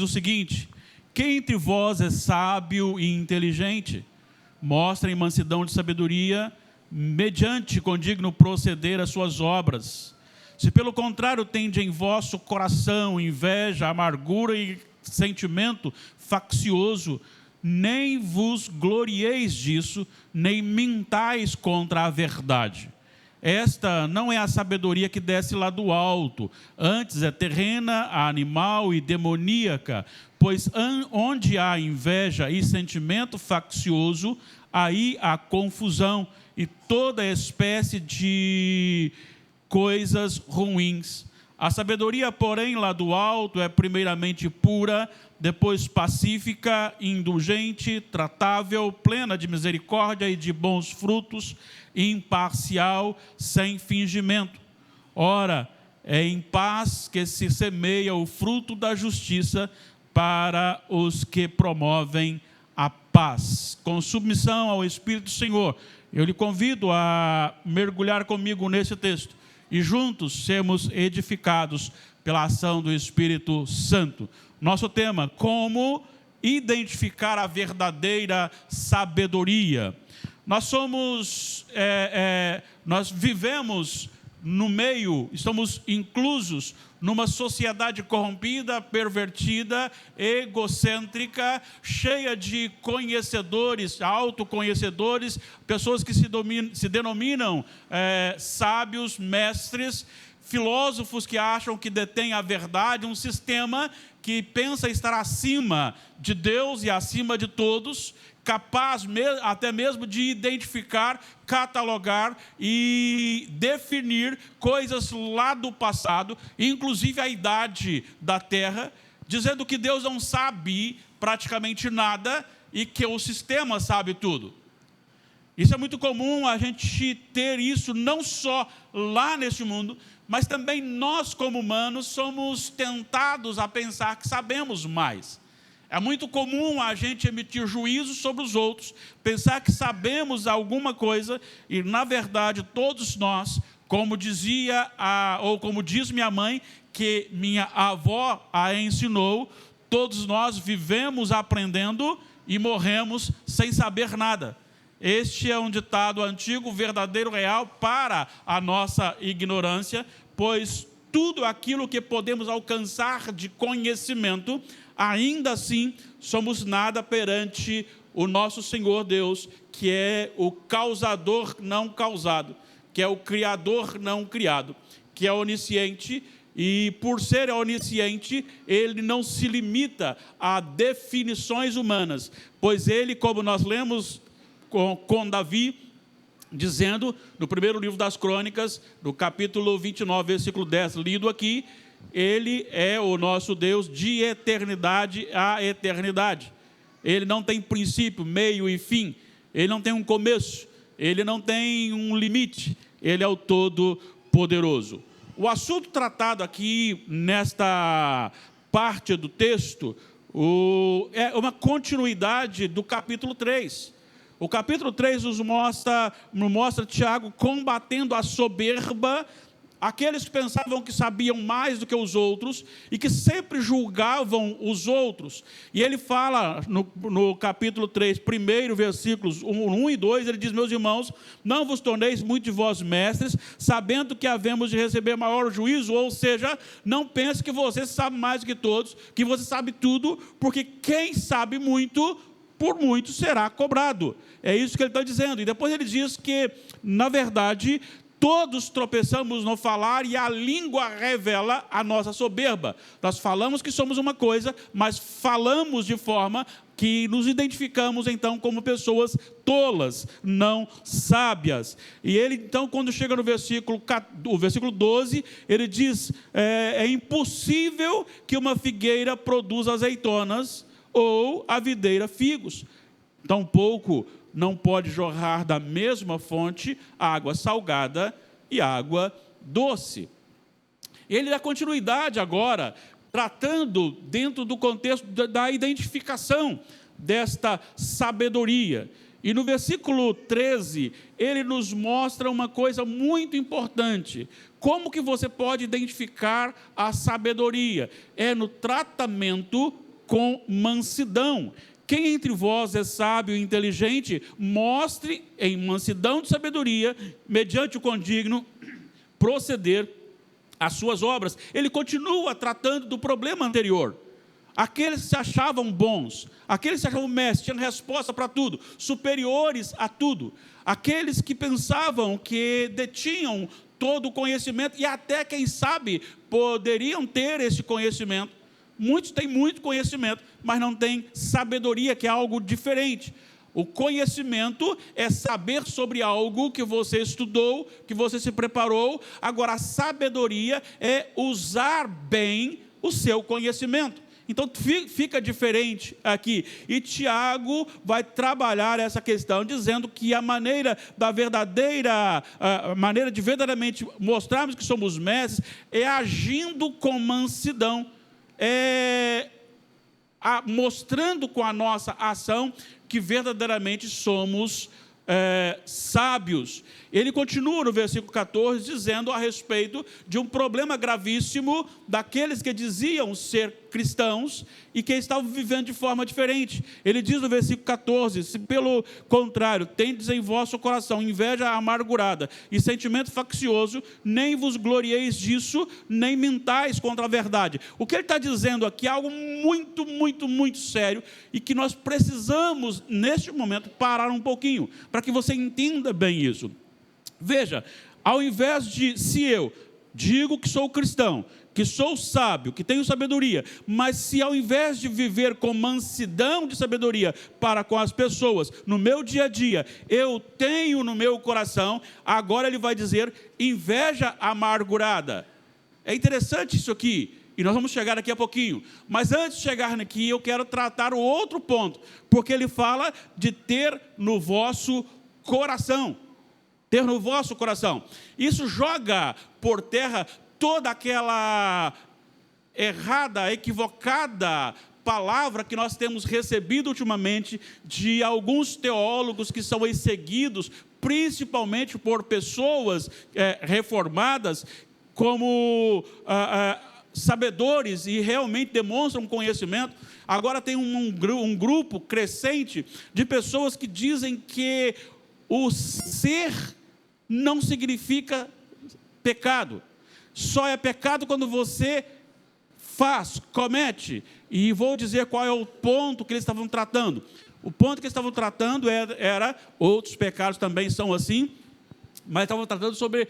o seguinte: quem entre vós é sábio e inteligente? Mostrem mansidão de sabedoria, mediante condigno proceder as suas obras. Se pelo contrário tende em vosso coração inveja, amargura e sentimento faccioso, nem vos glorieis disso, nem mintais contra a verdade. Esta não é a sabedoria que desce lá do alto, antes é terrena, animal e demoníaca, pois onde há inveja e sentimento faccioso, aí há confusão e toda espécie de coisas ruins. A sabedoria, porém, lá do alto é primeiramente pura, depois pacífica, indulgente, tratável, plena de misericórdia e de bons frutos, imparcial, sem fingimento. Ora, é em paz que se semeia o fruto da justiça para os que promovem a paz. Com submissão ao Espírito do Senhor, eu lhe convido a mergulhar comigo nesse texto e juntos sermos edificados pela ação do Espírito Santo. Nosso tema: como identificar a verdadeira sabedoria. Nós vivemos no meio, estamos inclusos numa sociedade corrompida, pervertida, egocêntrica, cheia de conhecedores, autoconhecedores, pessoas que se denominam sábios, mestres, filósofos que acham que detêm a verdade, um sistema que pensa estar acima de Deus e acima de todos, capaz até mesmo de identificar, catalogar e definir coisas lá do passado, inclusive a idade da terra, dizendo que Deus não sabe praticamente nada e que o sistema sabe tudo. Isso é muito comum a gente ter isso não só lá neste mundo, mas também nós, como humanos, somos tentados a pensar que sabemos mais. É muito comum a gente emitir juízos sobre os outros, pensar que sabemos alguma coisa, e na verdade todos nós, como dizia, ou como diz minha mãe, que minha avó a ensinou, todos nós vivemos aprendendo e morremos sem saber nada. Este é um ditado antigo, verdadeiro, real, para a nossa ignorância, pois tudo aquilo que podemos alcançar de conhecimento, ainda assim somos nada perante o nosso Senhor Deus, que é o causador não causado, que é o criador não criado, que é onisciente, e por ser onisciente, ele não se limita a definições humanas, pois ele, como nós lemos com Davi, dizendo no primeiro livro das Crônicas, no capítulo 29, versículo 10, lido aqui, ele é o nosso Deus de eternidade a eternidade. Ele não tem princípio, meio e fim. Ele não tem um começo. Ele não tem um limite. Ele é o Todo-Poderoso. O assunto tratado aqui nesta parte do texto é uma continuidade do capítulo 3. O capítulo 3 nos mostra Tiago combatendo a soberba, aqueles que pensavam que sabiam mais do que os outros e que sempre julgavam os outros. E ele fala no capítulo 3, primeiro versículos 1 e 2, ele diz: meus irmãos, não vos torneis muito de vós mestres, sabendo que havemos de receber maior juízo, ou seja, não pense que você sabe mais do que todos, que você sabe tudo, porque quem sabe muito, por muito será cobrado. É isso que ele está dizendo. E depois ele diz que, na verdade, todos tropeçamos no falar e a língua revela a nossa soberba. Nós falamos que somos uma coisa, mas falamos de forma que nos identificamos então como pessoas tolas, não sábias. E ele então, quando chega no versículo 12, ele diz: é impossível que uma figueira produza azeitonas ou a videira figos. Tampouco não pode jorrar da mesma fonte água salgada e água doce. Ele dá continuidade agora, tratando dentro do contexto da identificação desta sabedoria. E no versículo 13, ele nos mostra uma coisa muito importante. Como que você pode identificar a sabedoria? É no tratamento com mansidão. Quem entre vós é sábio e inteligente, mostre em mansidão de sabedoria, mediante o condigno proceder as suas obras. Ele continua tratando do problema anterior. Aqueles que se achavam bons, aqueles que se achavam mestres, tinham resposta para tudo, superiores a tudo. Aqueles que pensavam que detinham todo o conhecimento e até, quem sabe, poderiam ter esse conhecimento. Muitos têm muito conhecimento, mas não têm sabedoria, que é algo diferente. O conhecimento é saber sobre algo que você estudou, que você se preparou. Agora, a sabedoria é usar bem o seu conhecimento. Então, fica diferente aqui. E Tiago vai trabalhar essa questão, dizendo que a maneira de verdadeiramente mostrarmos que somos mestres, é agindo com mansidão, mostrando com a nossa ação que verdadeiramente somos sábios. Ele continua no versículo 14, dizendo a respeito de um problema gravíssimo daqueles que diziam ser cristãos e que estavam vivendo de forma diferente. Ele diz no versículo 14, se pelo contrário tendes em vosso coração inveja amargurada e sentimento faccioso, nem vos glorieis disso, nem mintais contra a verdade. O que ele está dizendo aqui é algo muito, muito, muito sério e que nós precisamos, neste momento, parar um pouquinho, para que você entenda bem isso. Veja, ao invés de, se eu digo que sou cristão, que sou sábio, que tenho sabedoria, mas se ao invés de viver com mansidão de sabedoria para com as pessoas, no meu dia a dia, eu tenho no meu coração, agora ele vai dizer, inveja amargurada. É interessante isso aqui, e nós vamos chegar daqui a pouquinho, mas antes de chegar aqui, eu quero tratar o outro ponto, porque ele fala de ter no vosso coração. Ter no vosso coração. Isso joga por terra toda aquela errada, equivocada palavra que nós temos recebido ultimamente de alguns teólogos que são seguidos, principalmente por pessoas reformadas, como sabedores e realmente demonstram conhecimento. Agora tem um grupo crescente de pessoas que dizem que o ser não significa pecado. Só é pecado quando você comete. E vou dizer qual é o ponto que eles estavam tratando. O ponto que eles estavam tratando era outros pecados também são assim, mas estavam tratando sobre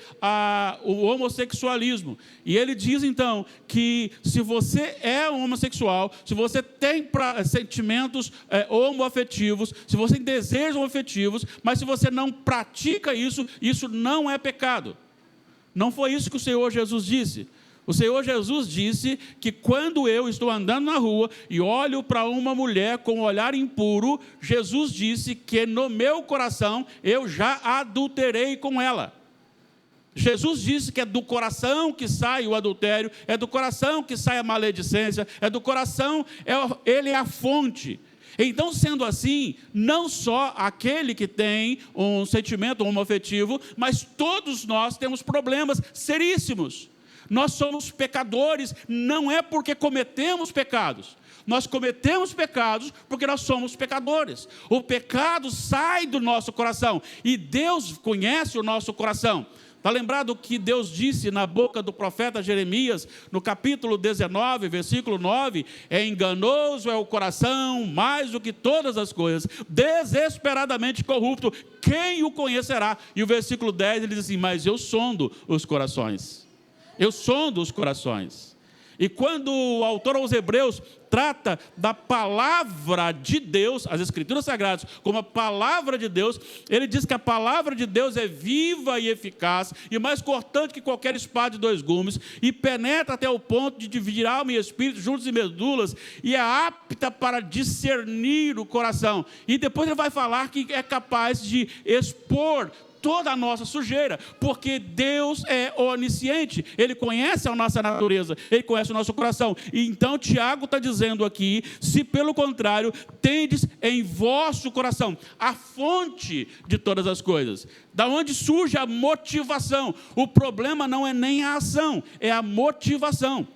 o homossexualismo. E ele diz, então, que se você é um homossexual, se você tem sentimentos homoafetivos, se você tem desejos homoafetivos, mas se você não pratica isso, isso não é pecado. Não foi isso que o Senhor Jesus disse. O Senhor Jesus disse que quando eu estou andando na rua e olho para uma mulher com um olhar impuro, Jesus disse que no meu coração eu já adulterei com ela. Jesus disse que é do coração que sai o adultério, é do coração que sai a maledicência, é do coração, ele é a fonte. Então, sendo assim, não só aquele que tem um sentimento homoafetivo, mas todos nós temos problemas seríssimos. Nós somos pecadores, não é porque cometemos pecados. Nós cometemos pecados porque nós somos pecadores. O pecado sai do nosso coração e Deus conhece o nosso coração. Está lembrado o que Deus disse na boca do profeta Jeremias, no capítulo 19, versículo 9? Enganoso é o coração, mais do que todas as coisas, desesperadamente corrupto, quem o conhecerá? E o versículo 10, ele diz assim, mas eu sondo os corações. Eu sondo os corações. E quando o autor aos Hebreus trata da palavra de Deus, as Escrituras Sagradas, como a palavra de Deus, ele diz que a palavra de Deus é viva e eficaz, e mais cortante que qualquer espada de 2 gumes, e penetra até o ponto de dividir alma e espírito, juntos e medulas, e é apta para discernir o coração. E depois ele vai falar que é capaz de expor toda a nossa sujeira, porque Deus é onisciente, Ele conhece a nossa natureza, Ele conhece o nosso coração. E então Tiago está dizendo aqui, se pelo contrário, tendes em vosso coração a fonte de todas as coisas, da onde surge a motivação. O problema não é nem a ação, é a motivação.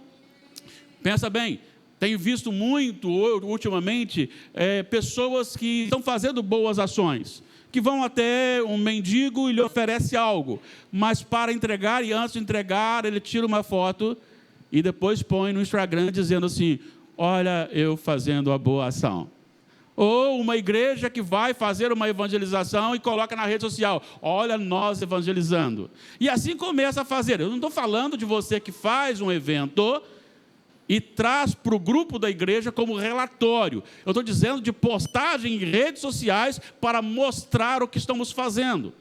Pensa bem, Tenho visto muito, ultimamente, pessoas que estão fazendo boas ações, que vão até um mendigo e lhe oferece algo, mas para entregar, e antes de entregar, ele tira uma foto e depois põe no Instagram dizendo assim: olha eu fazendo a boa ação. Ou uma igreja que vai fazer uma evangelização e coloca na rede social: olha nós evangelizando. E assim começa a fazer. Eu não estou falando de você que faz um evento e traz para o grupo da igreja como relatório. Eu estou dizendo de postagem em redes sociais para mostrar o que estamos fazendo.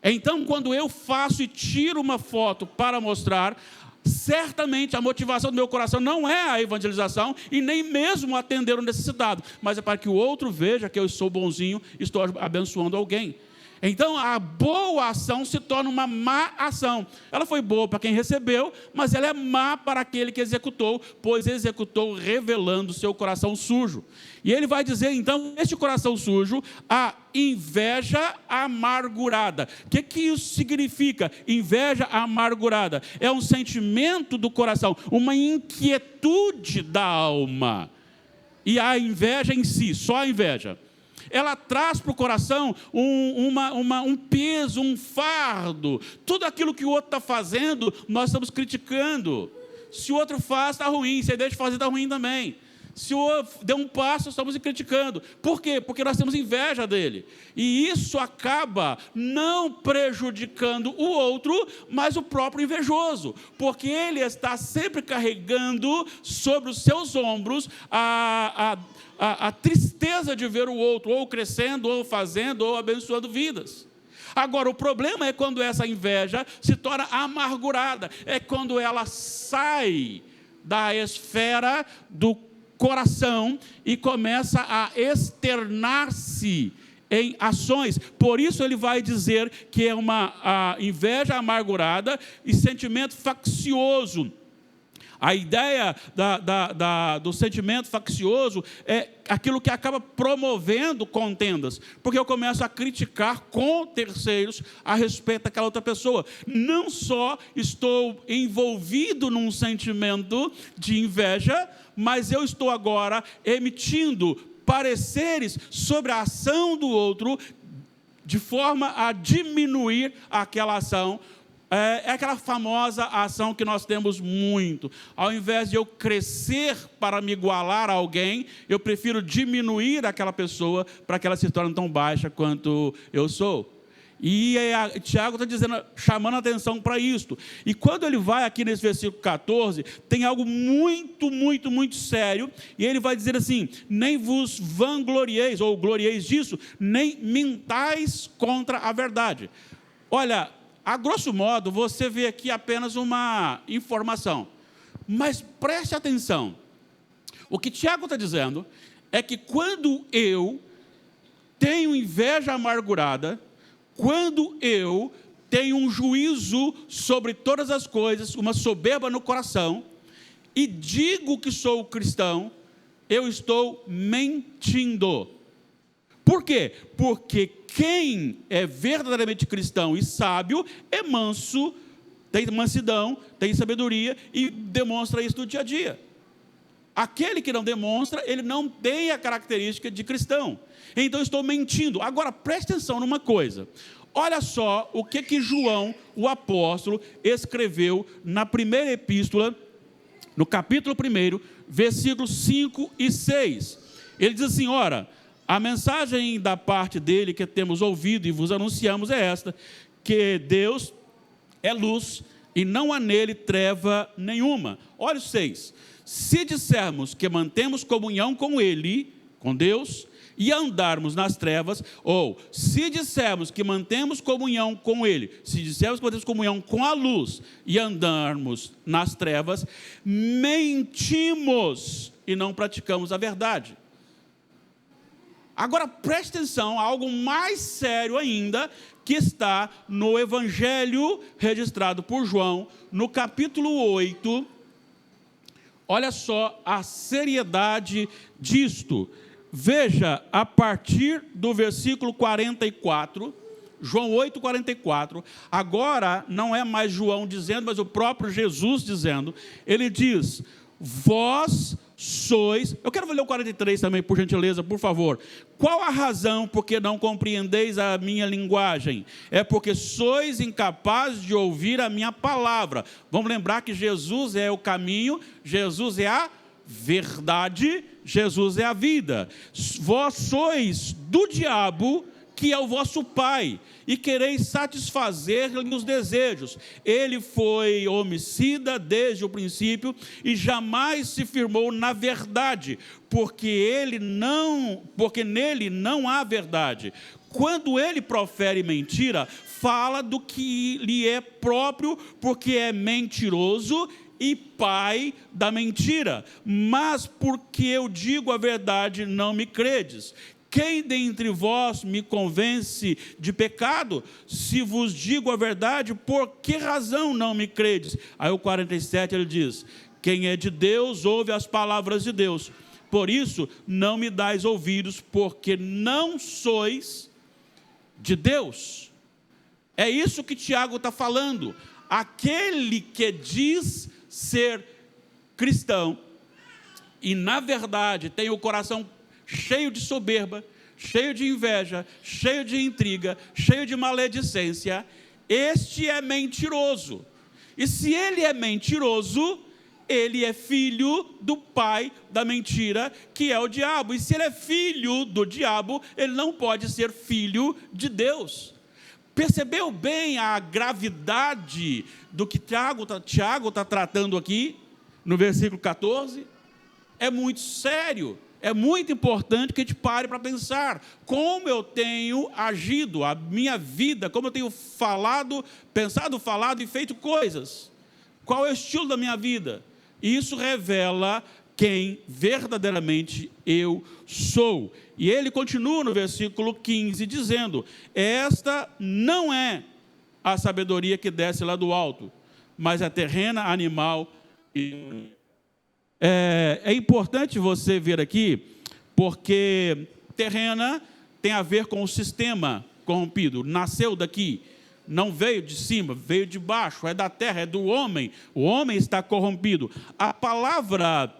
Então, quando eu faço e tiro uma foto para mostrar, certamente a motivação do meu coração não é a evangelização e nem mesmo atender o necessitado, mas é para que o outro veja que eu sou bonzinho, estou abençoando alguém. Então a boa ação se torna uma má ação. Ela foi boa para quem recebeu, mas ela é má para aquele que executou, pois executou revelando seu coração sujo. E ele vai dizer então, este coração sujo, a inveja amargurada. O que isso significa? Inveja amargurada é um sentimento do coração, uma inquietude da alma. E a inveja em si, só a inveja, ela traz para o coração um peso, um fardo. Tudo aquilo que o outro está fazendo, nós estamos criticando. Se o outro faz, está ruim. Se ele deixa de fazer, está ruim também. Se o outro deu um passo, estamos criticando. Por quê? Porque nós temos inveja dele. E isso acaba não prejudicando o outro, mas o próprio invejoso. Porque ele está sempre carregando sobre os seus ombros a tristeza de ver o outro ou crescendo, ou fazendo, ou abençoando vidas. Agora, o problema é quando essa inveja se torna amargurada. É quando ela sai da esfera do coração e começa a externar-se em ações. Por isso ele vai dizer que é uma inveja amargurada e sentimento faccioso. A ideia do sentimento faccioso é aquilo que acaba promovendo contendas, porque eu começo a criticar com terceiros a respeito daquela outra pessoa. Não só estou envolvido num sentimento de inveja, mas eu estou agora emitindo pareceres sobre a ação do outro, de forma a diminuir aquela ação. É aquela famosa ação que nós temos muito. Ao invés de eu crescer para me igualar a alguém, eu prefiro diminuir aquela pessoa para que ela se torne tão baixa quanto eu sou. E Tiago está dizendo, chamando a atenção para isto. E quando ele vai aqui nesse versículo 14, tem algo muito, muito, muito sério. E ele vai dizer assim: nem vos vanglorieis, ou glorieis disso, nem mintais contra a verdade. Olha, a grosso modo, você vê aqui apenas uma informação. Mas preste atenção. O que Tiago está dizendo é que quando eu tenho inveja amargurada, quando eu tenho um juízo sobre todas as coisas, uma soberba no coração, e digo que sou cristão, eu estou mentindo. Por quê? Porque quem é verdadeiramente cristão e sábio é manso, tem mansidão, tem sabedoria e demonstra isso no dia a dia. Aquele que não demonstra, ele não tem a característica de cristão. Então, estou mentindo. Agora, preste atenção numa coisa. Olha só o que João, o apóstolo, escreveu na primeira epístola, no capítulo 1, versículos 5 e 6. Ele diz assim: ora, a mensagem da parte dele que temos ouvido e vos anunciamos é esta, que Deus é luz e não há nele treva nenhuma. Olha o 6. Se dissermos que mantemos comunhão com ele, com Deus, e andarmos nas trevas, ou se dissermos que mantemos comunhão com ele, se dissermos que mantemos comunhão com a luz, e andarmos nas trevas, mentimos e não praticamos a verdade. Agora preste atenção a algo mais sério ainda, que está no Evangelho registrado por João, no capítulo 8, olha só a seriedade disto. Veja, a partir do versículo 44, João 8, 44, agora não é mais João dizendo, mas o próprio Jesus dizendo, ele diz: vós sois... Eu quero ler o 43 também, por gentileza, por favor. Qual a razão porque não compreendeis a minha linguagem? É porque sois incapazes de ouvir a minha palavra. Vamos lembrar que Jesus é o caminho, Jesus é a verdade, Jesus é a vida. Vós sois do diabo, que é o vosso pai, e quereis satisfazer-lhe os desejos. Ele foi homicida desde o princípio e jamais se firmou na verdade, porque nele não há verdade. Quando ele profere mentira, fala do que lhe é próprio, porque é mentiroso e pai da mentira. Mas porque eu digo a verdade, não me credes. Quem dentre vós me convence de pecado? Se vos digo a verdade, por que razão não me credes? Aí o 47 ele diz: quem é de Deus, ouve as palavras de Deus. Por isso, não me dais ouvidos, porque não sois de Deus. É isso que Tiago está falando. Aquele que diz ser cristão, e na verdade tem o coração cheio de soberba, cheio de inveja, cheio de intriga, cheio de maledicência, este é mentiroso. E se ele é mentiroso, ele é filho do pai da mentira, que é o diabo. E se ele é filho do diabo, ele não pode ser filho de Deus. Percebeu bem a gravidade do que Tiago está tratando aqui, no versículo 14? É muito sério. É muito importante que a gente pare para pensar como eu tenho agido, a minha vida, como eu tenho falado, pensado, falado e feito coisas. Qual é o estilo da minha vida? Isso revela quem verdadeiramente eu sou. E ele continua no versículo 15 dizendo: esta não é a sabedoria que desce lá do alto, mas a terrena, animal e... É importante você ver aqui, porque terrena tem a ver com o sistema corrompido, nasceu daqui, não veio de cima, veio de baixo, é da terra, é do homem, o homem está corrompido. A palavra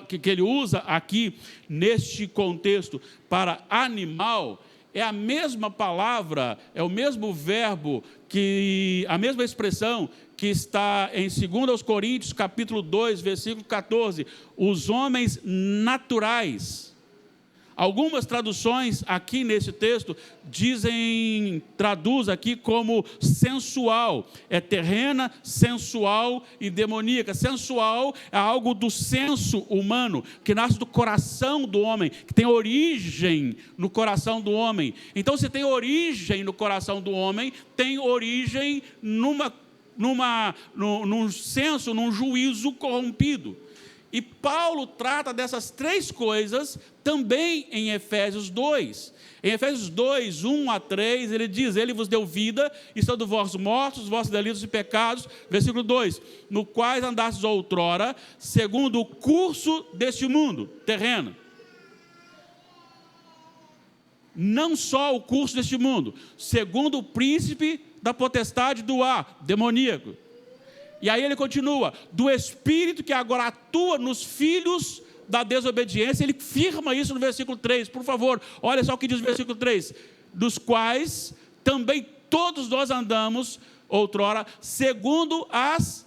que ele usa aqui, neste contexto, para animal, é a mesma palavra, é o mesmo verbo, a mesma expressão que está em 2 Coríntios, capítulo 2, versículo 14, os homens naturais. Algumas traduções aqui nesse texto traduz aqui como sensual, é terrena, sensual e demoníaca. Sensual é algo do senso humano, que nasce do coração do homem, que tem origem no coração do homem. Então, se tem origem no coração do homem, tem origem num senso, num juízo corrompido. E Paulo trata dessas três coisas também em Efésios 2. Em Efésios 2, 1 a 3, ele diz: ele vos deu vida, e são dos vossos mortos, os vossos delitos e pecados. Versículo 2, no quais andastes outrora, segundo o curso deste mundo, terreno. Não só o curso deste mundo, segundo o príncipe da potestade do ar, demoníaco. E aí ele continua, do espírito que agora atua nos filhos da desobediência. Ele firma isso no versículo 3, por favor, olha só o que diz o versículo 3, dos quais também todos nós andamos outrora, segundo as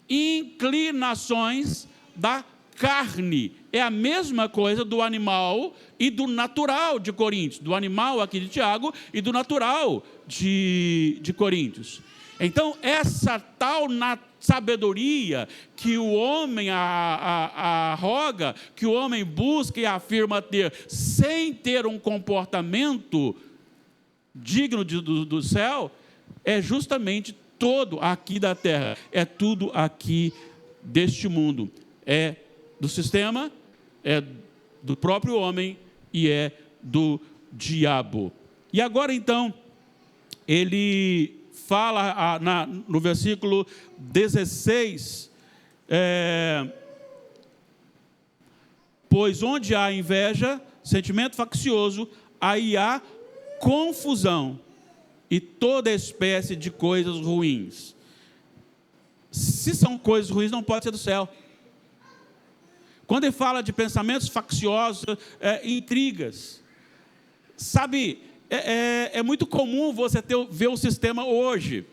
inclinações da carne. É a mesma coisa do animal e do natural de Coríntios, do animal aqui de Tiago e do natural de Coríntios. Então, essa tal sabedoria que o homem arroga, que o homem busca e afirma ter, sem ter um comportamento digno do céu, é justamente todo aqui da terra, é tudo aqui deste mundo, é do sistema, é do próprio homem e é do diabo. E agora então, ele fala no versículo 16, pois onde há inveja, sentimento faccioso, aí há confusão e toda espécie de coisas ruins. Se são coisas ruins, não pode ser do céu. Quando ele fala de pensamentos facciosos, intrigas. Sabe, é muito comum você ver o sistema hoje.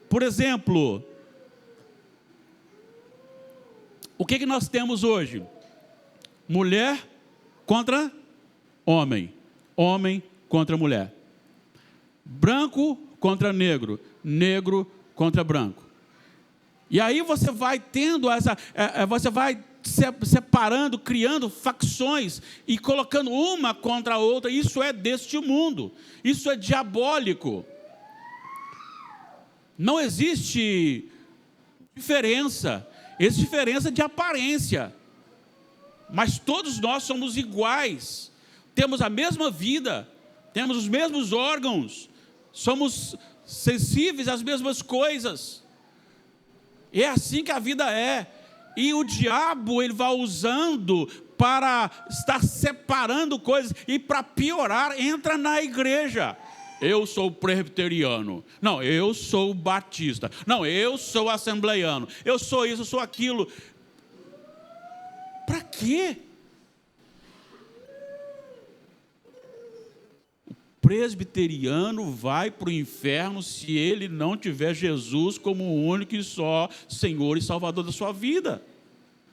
Por exemplo, o que nós temos hoje? Mulher contra homem. Homem contra mulher. Branco contra negro. Negro contra branco. E aí você vai tendo você vai separando, criando facções e colocando uma contra a outra. Isso é deste mundo. Isso é diabólico. Não existe diferença. Existe diferença de aparência. Mas todos nós somos iguais. Temos a mesma vida. Temos os mesmos órgãos. Somos sensíveis às mesmas coisas. E é assim que a vida é. E o diabo, ele vai usando para estar separando coisas. E para piorar, entra na igreja. Eu sou presbiteriano. Não, eu sou batista. Não, eu sou assembleiano. Eu sou isso, eu sou aquilo. Para quê? O presbiteriano vai para o inferno se ele não tiver Jesus como o único e só Senhor e Salvador da sua vida.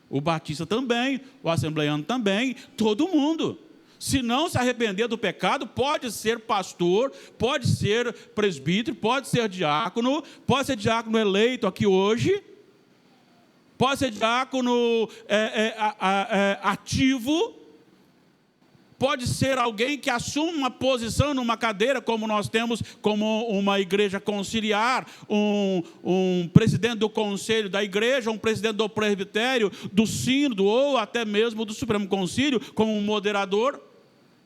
O batista também, o assembleiano também, todo mundo. Se não se arrepender do pecado, pode ser pastor, pode ser presbítero, pode ser diácono eleito aqui hoje, pode ser diácono ativo, pode ser alguém que assume uma posição numa cadeira, como nós temos como uma igreja conciliar, um presidente do conselho da igreja, um presidente do presbitério, do sínodo, ou até mesmo do Supremo Concílio, como um moderador.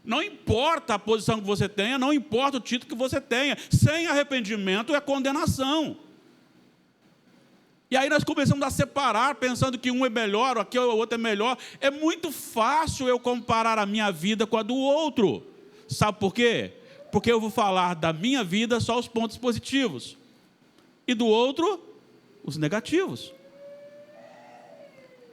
Não importa a posição que você tenha, não importa o título que você tenha, sem arrependimento é condenação. E aí nós começamos a separar, pensando que um é melhor, aqui o outro é melhor. É muito fácil eu comparar a minha vida com a do outro. Sabe por quê? Porque eu vou falar da minha vida só os pontos positivos. E do outro, os negativos.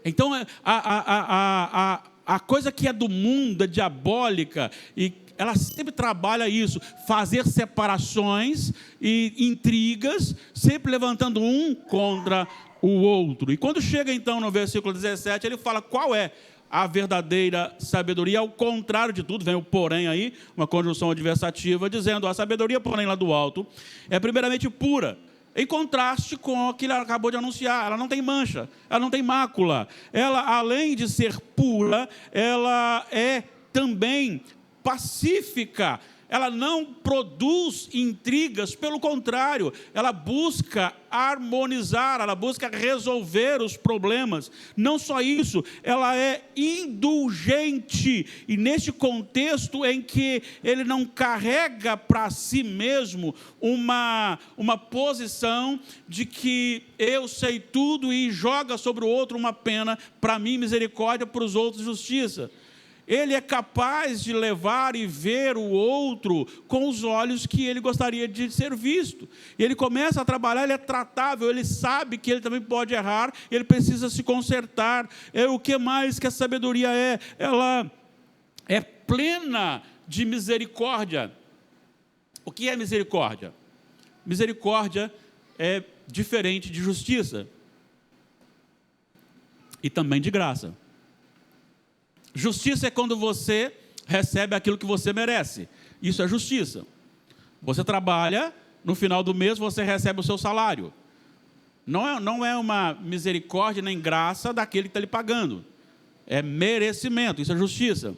Então, a coisa que é do mundo, é diabólica, e ela sempre trabalha isso, fazer separações e intrigas, sempre levantando um contra o outro. E quando chega então no versículo 17, ele fala qual é a verdadeira sabedoria, ao contrário de tudo, vem o porém aí, uma conjunção adversativa, dizendo, a sabedoria, porém, lá do alto, é primeiramente pura, em contraste com o que ele acabou de anunciar. Ela não tem mancha, ela não tem mácula. Ela, além de ser pura, ela é também pacífica. Ela não produz intrigas, pelo contrário, ela busca harmonizar, ela busca resolver os problemas. Não só isso, ela é indulgente. E neste contexto em que ele não carrega para si mesmo uma posição de que eu sei tudo e joga sobre o outro uma pena, para mim misericórdia, para os outros justiça. Ele é capaz de levar e ver o outro com os olhos que ele gostaria de ser visto. E ele começa a trabalhar, ele é tratável, ele sabe que ele também pode errar, ele precisa se consertar. O que mais que a sabedoria é? Ela é plena de misericórdia. O que é misericórdia? Misericórdia é diferente de justiça. E também de graça. Justiça é quando você recebe aquilo que você merece. Isso é justiça. Você trabalha, no final do mês você recebe o seu salário. Não é uma misericórdia nem graça daquele que está lhe pagando. É merecimento, isso é justiça.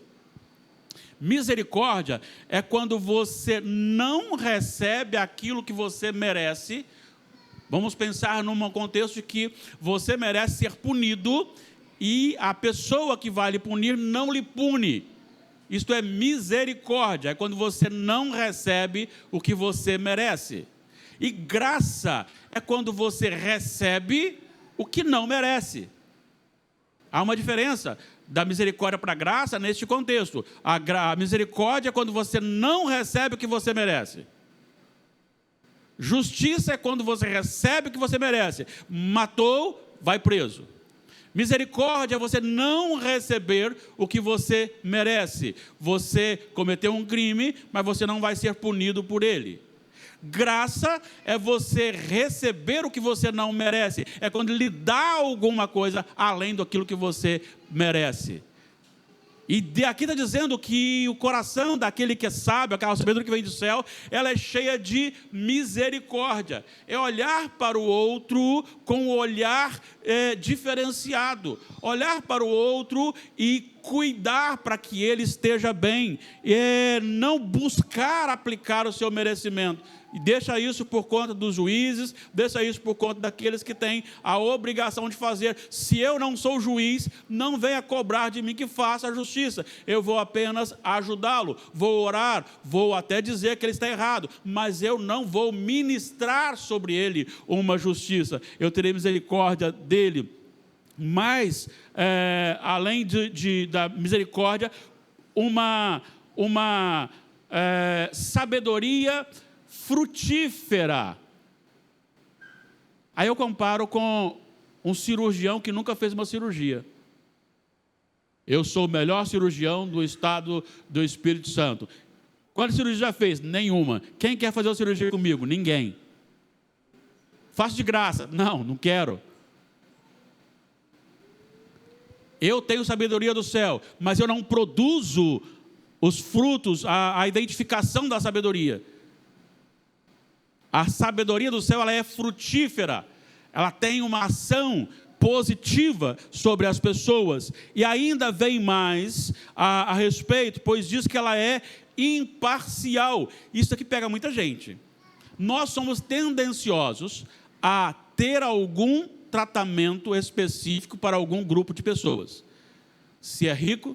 Misericórdia é quando você não recebe aquilo que você merece. Vamos pensar num contexto de que você merece ser punido e a pessoa que vai lhe punir não lhe pune. Isto é misericórdia, é quando você não recebe o que você merece. E graça é quando você recebe o que não merece. Há uma diferença da misericórdia para a graça neste contexto. A misericórdia é quando você não recebe o que você merece. Justiça é quando você recebe o que você merece. Matou, vai preso. Misericórdia é você não receber o que você merece. Você cometeu um crime, mas você não vai ser punido por ele. Graça é você receber o que você não merece. É quando lhe dá alguma coisa além daquilo que você merece. E aqui está dizendo que o coração daquele que é sábio, aquela sabedoria que vem do céu, ela é cheia de misericórdia. É olhar para o outro com um olhar diferenciado. Olhar para o outro e cuidar para que ele esteja bem. Não buscar aplicar o seu merecimento. E deixa isso por conta dos juízes, deixa isso por conta daqueles que têm a obrigação de fazer. Se eu não sou juiz, não venha cobrar de mim que faça a justiça. Eu vou apenas ajudá-lo, vou orar, vou até dizer que ele está errado, mas eu não vou ministrar sobre ele uma justiça. Eu terei misericórdia dele. Mas, além da misericórdia, uma sabedoria frutífera. Aí eu comparo com um cirurgião que nunca fez uma cirurgia. Eu sou o melhor cirurgião do estado do Espírito Santo. Quantas cirurgias já fez? Nenhuma. Quem quer fazer uma cirurgia comigo? Ninguém. Faço de graça? Não quero. Eu tenho sabedoria do céu, mas eu não produzo os frutos, a identificação da sabedoria. A sabedoria do céu, ela é frutífera. Ela tem uma ação positiva sobre as pessoas. E ainda vem mais a respeito, pois diz que ela é imparcial. Isso aqui pega muita gente. Nós somos tendenciosos a ter algum tratamento específico para algum grupo de pessoas. Se é rico,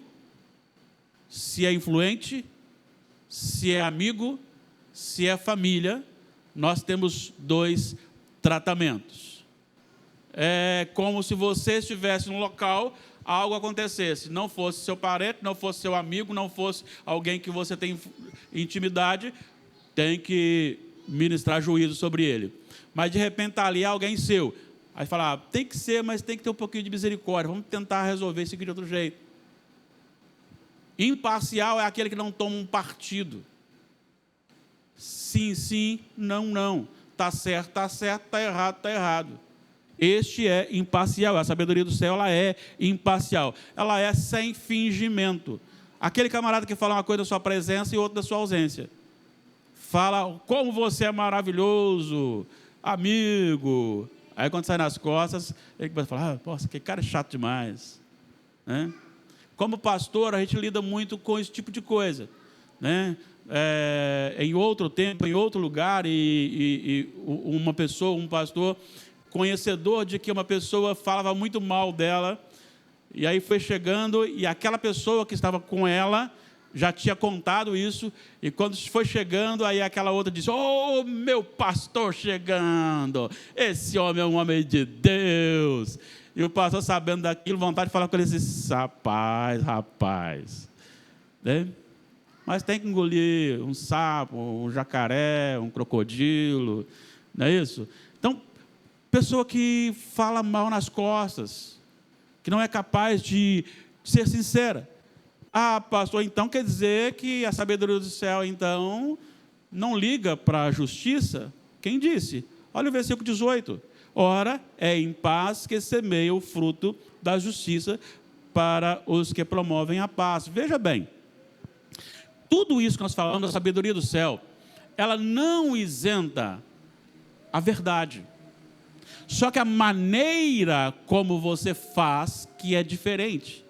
se é influente, se é amigo, se é família, nós temos 2 tratamentos. É como se você estivesse num local, algo acontecesse, não fosse seu parente, não fosse seu amigo, não fosse alguém que você tem intimidade, tem que ministrar juízo sobre ele. Mas de repente está ali alguém seu, aí fala, tem que ser, mas tem que ter um pouquinho de misericórdia, vamos tentar resolver isso aqui de outro jeito. Imparcial é aquele que não toma um partido. Sim, sim, não. Está certo, está errado. Este é imparcial. A sabedoria do céu, ela é imparcial. Ela é sem fingimento. Aquele camarada que fala uma coisa da sua presença e outra da sua ausência. Fala como você é maravilhoso, amigo. Aí quando sai nas costas, ele vai falar, nossa, que cara chato demais. Né? Como pastor, a gente lida muito com esse tipo de coisa. Né? Em outro tempo, em outro lugar, e uma pessoa, um pastor, conhecedor de que uma pessoa falava muito mal dela, e aí foi chegando, e aquela pessoa que estava com ela já tinha contado isso, e quando foi chegando, aí aquela outra disse, oh, meu pastor chegando, esse homem é um homem de Deus. E o pastor, sabendo daquilo, vontade de falar com ele, disse, rapaz, né? Mas tem que engolir um sapo, um jacaré, um crocodilo, não é isso? Então, pessoa que fala mal nas costas, que não é capaz de ser sincera. Ah, pastor, então quer dizer que a sabedoria do céu, então, não liga para a justiça? Quem disse? Olha o versículo 18. Ora, é em paz que semeia o fruto da justiça para os que promovem a paz. Veja bem, tudo isso que nós falamos da sabedoria do céu, ela não isenta a verdade. Só que a maneira como você faz que é diferente.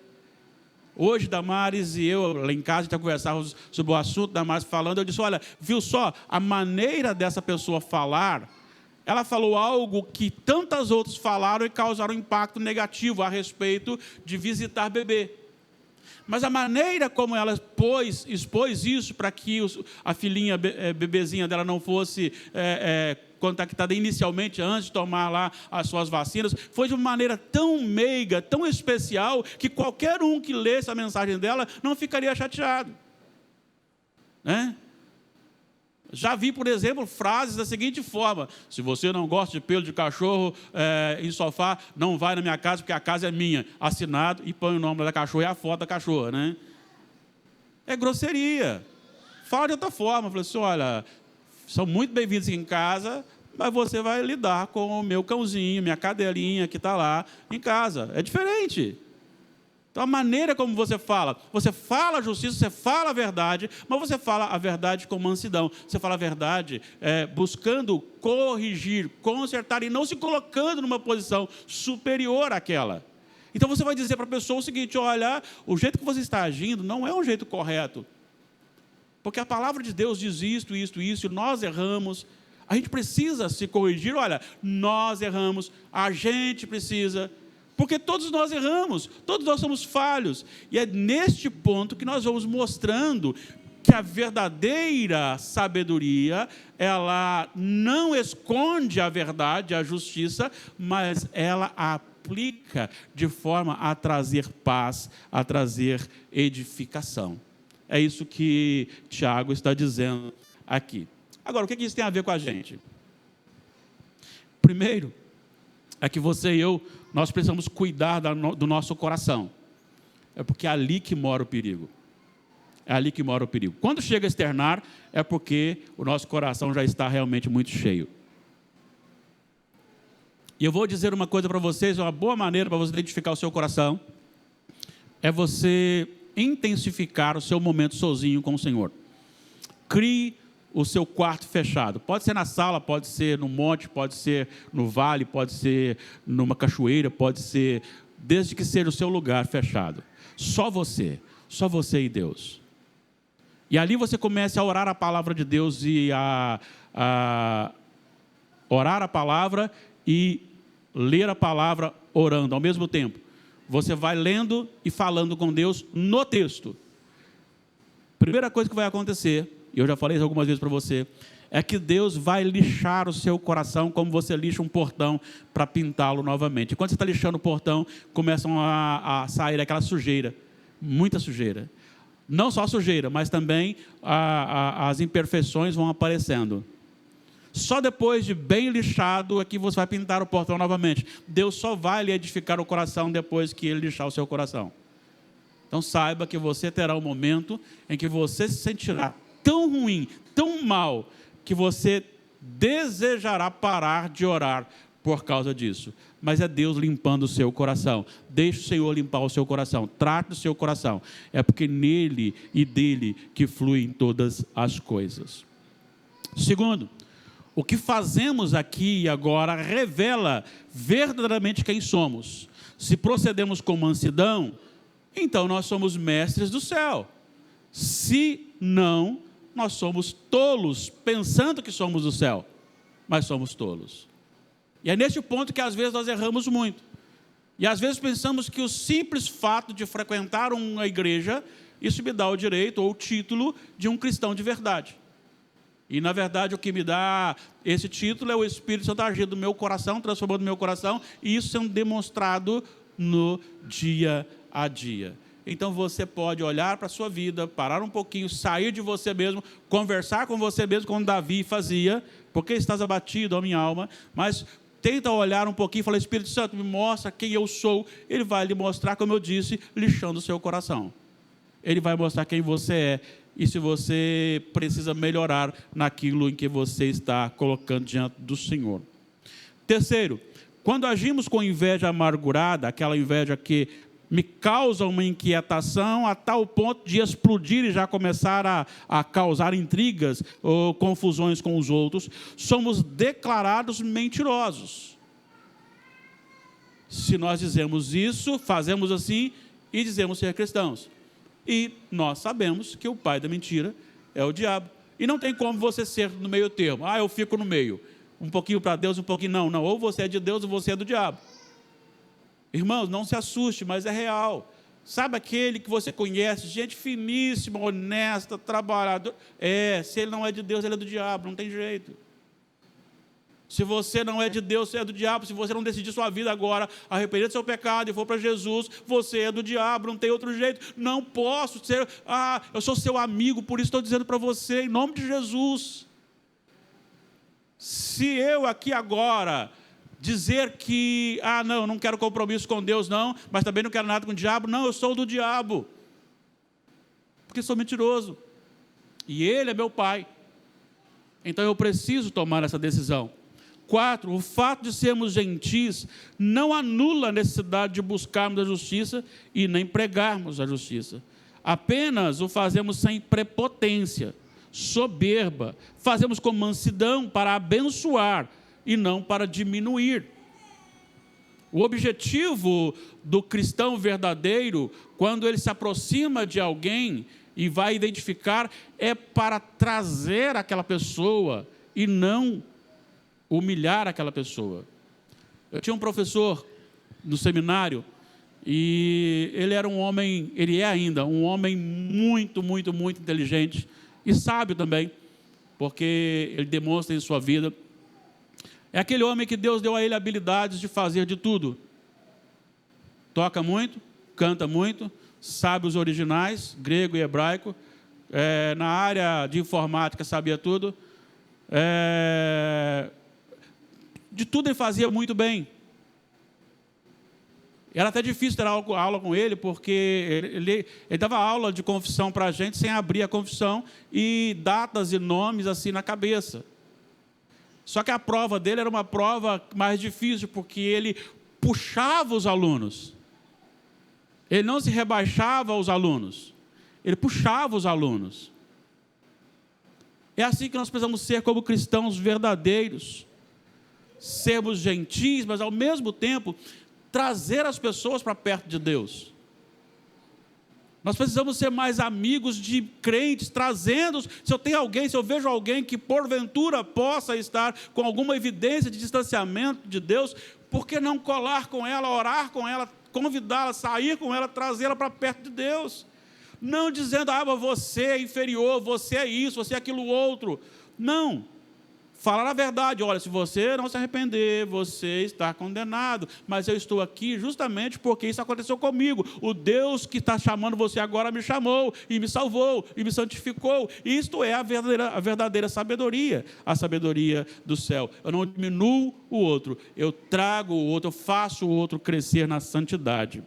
Hoje, Damares e eu, lá em casa, a gente está conversando sobre o assunto, Damares falando, eu disse, olha, viu só, a maneira dessa pessoa falar, ela falou algo que tantas outras falaram e causaram um impacto negativo a respeito de visitar bebê. Mas a maneira como ela expôs isso para que a filhinha, bebezinha dela não fosse contactada inicialmente, antes de tomar lá as suas vacinas, foi de uma maneira tão meiga, tão especial, que qualquer um que lesse a mensagem dela não ficaria chateado. Né? Já vi, por exemplo, frases da seguinte forma: se você não gosta de pelo de cachorro em sofá, não vai na minha casa, porque a casa é minha. Assinado, e põe o nome da cachorra e a foto da cachorra, né? É grosseria. Fala de outra forma. Fala assim: olha, são muito bem-vindos aqui em casa, mas você vai lidar com o meu cãozinho, minha cadelinha que está lá em casa. É diferente. Então, a maneira como você fala a justiça, você fala a verdade, mas você fala a verdade com mansidão. Você fala a verdade buscando corrigir, consertar e não se colocando numa posição superior àquela. Então, você vai dizer para a pessoa o seguinte: olha, o jeito que você está agindo não é um jeito correto. Porque a palavra de Deus diz isto, isto, isso, e nós erramos. A gente precisa se corrigir. Olha, nós erramos, a gente precisa... Porque todos nós erramos, todos nós somos falhos. E é neste ponto que nós vamos mostrando que a verdadeira sabedoria, ela não esconde a verdade, a justiça, mas ela aplica de forma a trazer paz, a trazer edificação. É isso que Tiago está dizendo aqui. Agora, o que isso tem a ver com a gente? Primeiro, é que você e eu, nós precisamos cuidar do nosso coração. É porque é ali que mora o perigo. É ali que mora o perigo. Quando chega a externar, é porque o nosso coração já está realmente muito cheio. E eu vou dizer uma coisa para vocês, uma boa maneira para você identificar o seu coração, é você intensificar o seu momento sozinho com o Senhor. Crie o seu quarto fechado. Pode ser na sala, pode ser no monte, pode ser no vale, pode ser numa cachoeira, pode ser, desde que seja o seu lugar fechado. Só você e Deus. E ali você começa a orar a palavra de Deus e a orar a palavra e ler a palavra orando ao mesmo tempo. Você vai lendo e falando com Deus no texto. Primeira coisa que vai acontecer, e eu já falei isso algumas vezes para você, é que Deus vai lixar o seu coração como você lixa um portão para pintá-lo novamente. E quando você está lixando o portão, começam a sair aquela sujeira, muita sujeira. Não só a sujeira, mas também as imperfeições vão aparecendo. Só depois de bem lixado é que você vai pintar o portão novamente. Deus só vai lhe edificar o coração depois que Ele lixar o seu coração. Então saiba que você terá um momento em que você se sentirá tão ruim, tão mal, que você desejará parar de orar por causa disso. Mas é Deus limpando o seu coração. Deixe o Senhor limpar o seu coração. Trate o seu coração. É porque nele e dele que fluem todas as coisas. Segundo, o que fazemos aqui e agora revela verdadeiramente quem somos. Se procedemos com mansidão, então nós somos mestres do céu. Se não, nós somos tolos, pensando que somos do céu, mas somos tolos. E é nesse ponto que às vezes nós erramos muito. E às vezes pensamos que o simples fato de frequentar uma igreja, isso me dá o direito ou o título de um cristão de verdade. E na verdade o que me dá esse título é o Espírito Santo agindo no meu coração, transformando o meu coração, e isso sendo demonstrado no dia a dia. Então você pode olhar para a sua vida, parar um pouquinho, sair de você mesmo, conversar com você mesmo, como Davi fazia. Porque estás abatido, ó minha alma? Mas tenta olhar um pouquinho e falar: Espírito Santo, me mostra quem eu sou. Ele vai lhe mostrar, como eu disse, lixando o seu coração. Ele vai mostrar quem você é e se você precisa melhorar naquilo em que você está colocando diante do Senhor. Terceiro, quando agimos com inveja amargurada, aquela inveja que me causa uma inquietação a tal ponto de explodir e já começar a causar intrigas ou confusões com os outros, somos declarados mentirosos. Se nós dizemos isso, fazemos assim e dizemos ser cristãos. E nós sabemos que o pai da mentira é o diabo. E não tem como você ser no meio termo. Eu fico no meio. Um pouquinho para Deus, um pouquinho não. Ou você é de Deus ou você é do diabo. Irmãos, não se assuste, mas é real. Sabe aquele que você conhece, gente finíssima, honesta, trabalhadora? Se ele não é de Deus, ele é do diabo, não tem jeito. Se você não é de Deus, você é do diabo. Se você não decidir sua vida agora, arrepender do seu pecado e for para Jesus, você é do diabo, não tem outro jeito. Não posso ser, eu sou seu amigo, por isso estou dizendo para você, em nome de Jesus. Se eu aqui agora dizer que, não quero compromisso com Deus não, mas também não quero nada com o diabo, não, eu sou do diabo, porque sou mentiroso, e ele é meu pai, então eu preciso tomar essa decisão. 4, o fato de sermos gentis não anula a necessidade de buscarmos a justiça e nem pregarmos a justiça, apenas o fazemos sem prepotência, soberba, fazemos com mansidão para abençoar e não para diminuir. O objetivo do cristão verdadeiro, quando ele se aproxima de alguém e vai identificar, é para trazer aquela pessoa e não humilhar aquela pessoa. Eu tinha um professor no seminário e ele era um homem, ele é ainda um homem muito, muito, muito inteligente e sábio também, porque ele demonstra em sua vida. É aquele homem que Deus deu a ele habilidades de fazer de tudo. Toca muito, canta muito, sabe os originais, grego e hebraico. Na área de informática sabia tudo. De tudo ele fazia muito bem. Era até difícil ter aula com ele, porque ele dava aula de confissão para a gente sem abrir a confissão e datas e nomes assim na cabeça. Só que a prova dele era uma prova mais difícil, porque ele puxava os alunos. Ele não se rebaixava aos alunos, ele puxava os alunos. É assim que nós precisamos ser como cristãos verdadeiros. Sermos gentis, mas ao mesmo tempo trazer as pessoas para perto de Deus. Nós precisamos ser mais amigos de crentes, trazendo-os. Se eu vejo alguém que porventura possa estar com alguma evidência de distanciamento de Deus, por que não colar com ela, orar com ela, convidá-la, sair com ela, trazê-la para perto de Deus? Não dizendo, mas você é inferior, você é isso, você é aquilo outro. Não. Falar a verdade, olha, se você não se arrepender, você está condenado, mas eu estou aqui justamente porque isso aconteceu comigo. O Deus que está chamando você agora me chamou, e me salvou, e me santificou. Isto é a verdadeira sabedoria, a sabedoria do céu. Eu não diminuo o outro, eu trago o outro, eu faço o outro crescer na santidade.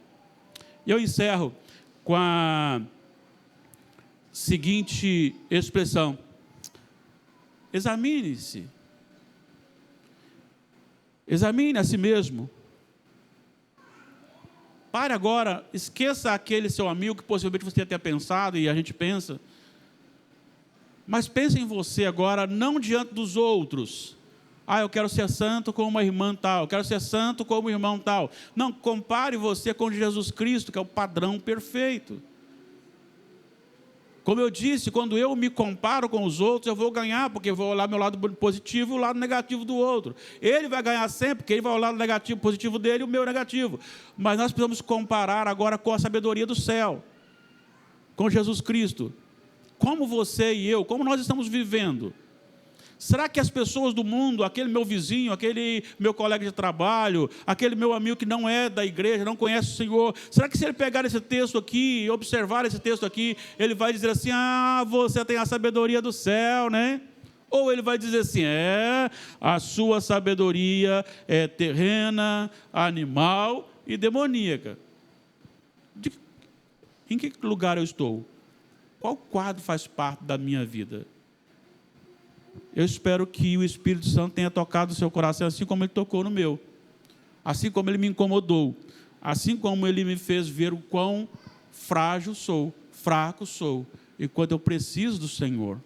E eu encerro com a seguinte expressão: examine-se. Examine a si mesmo. Pare agora, esqueça aquele seu amigo que possivelmente você tenha pensado e a gente pensa. Mas pense em você agora, não diante dos outros. Eu quero ser santo como uma irmã tal, eu quero ser santo como um irmão tal. Não, compare você com Jesus Cristo, que é o padrão perfeito. Como eu disse, quando eu me comparo com os outros, eu vou ganhar, porque eu vou olhar meu lado positivo e o lado negativo do outro. Ele vai ganhar sempre, porque ele vai olhar o negativo, positivo dele e o meu negativo. Mas nós precisamos comparar agora com a sabedoria do céu, com Jesus Cristo. Como você e eu, como nós estamos vivendo? Será que as pessoas do mundo, aquele meu vizinho, aquele meu colega de trabalho, aquele meu amigo que não é da igreja, não conhece o Senhor, será que se ele pegar esse texto aqui, observar esse texto aqui, ele vai dizer assim, você tem a sabedoria do céu, né? Ou ele vai dizer assim, a sua sabedoria é terrena, animal e demoníaca. Em que lugar eu estou? Qual quadro faz parte da minha vida? Eu espero que o Espírito Santo tenha tocado o seu coração assim como ele tocou no meu. Assim como ele me incomodou. Assim como ele me fez ver o quão frágil sou, fraco sou, e quanto eu preciso do Senhor.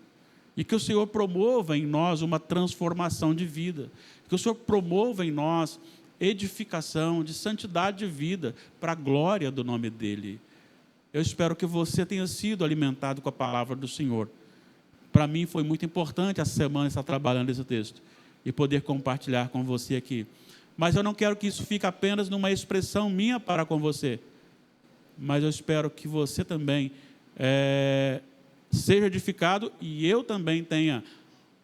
E que o Senhor promova em nós uma transformação de vida. Que o Senhor promova em nós edificação de santidade de vida para a glória do nome dEle. Eu espero que você tenha sido alimentado com a palavra do Senhor. Para mim foi muito importante essa semana estar trabalhando esse texto e poder compartilhar com você aqui. Mas eu não quero que isso fique apenas numa expressão minha para com você. Mas eu espero que você também seja edificado e eu também tenha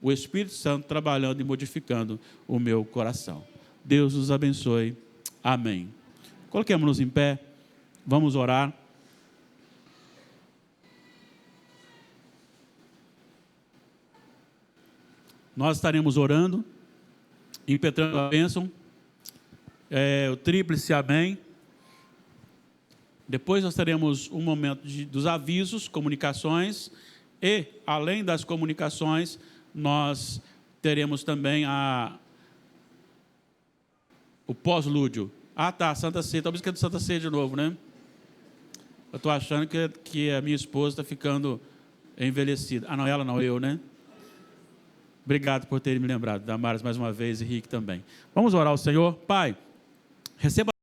o Espírito Santo trabalhando e modificando o meu coração. Deus nos abençoe. Amém. Coloquemos-nos em pé. Vamos orar. nós estaremos orando, impetrando a bênção, o tríplice amém. Depois nós teremos um momento dos avisos, comunicações, e, além das comunicações, nós teremos também o pós-lúdio. Ah, tá, Santa Ceia. Talvez que é do Santa Ceia de novo, né? Eu estou achando que a minha esposa está ficando envelhecida. Ah, não, ela não, eu, né? Obrigado por terem me lembrado. Damares mais uma vez e Rick também. Vamos orar ao Senhor. Pai, receba